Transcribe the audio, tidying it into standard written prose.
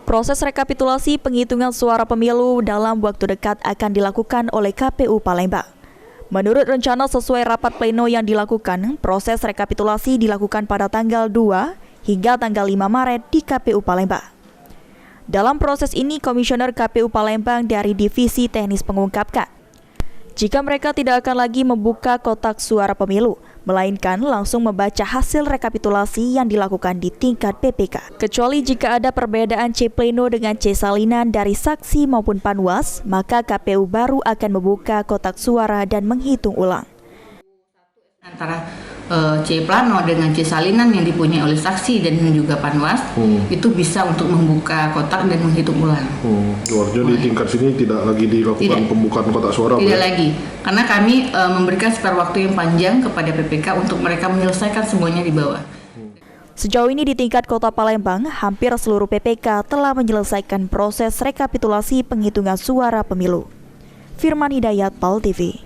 Proses rekapitulasi penghitungan suara pemilu dalam waktu dekat akan dilakukan oleh KPU Palembang. Menurut rencana sesuai rapat pleno yang dilakukan, proses rekapitulasi dilakukan pada tanggal 2 hingga tanggal 5 Maret di KPU Palembang. Dalam proses ini, Komisioner KPU Palembang dari Divisi Teknis mengungkapkan, jika mereka tidak akan lagi membuka kotak suara pemilu, melainkan langsung membaca hasil rekapitulasi yang dilakukan di tingkat PPK. Kecuali jika ada perbedaan C pleno dengan C salinan dari saksi maupun panwas, maka KPU baru akan membuka kotak suara dan menghitung ulang. Antara C plano dengan C salinan yang dipunyai oleh saksi dan juga panwas, itu bisa untuk membuka kotak dan menghitung ulang. Artinya di tingkat sini tidak lagi dilakukan pembukaan kotak suara? Tidak lagi, karena kami memberikan spare waktu yang panjang kepada PPK untuk mereka menyelesaikan semuanya di bawah. Sejauh ini di tingkat Kota Palembang, hampir seluruh PPK telah menyelesaikan proses rekapitulasi penghitungan suara pemilu. Firman Hidayat, PAL TV.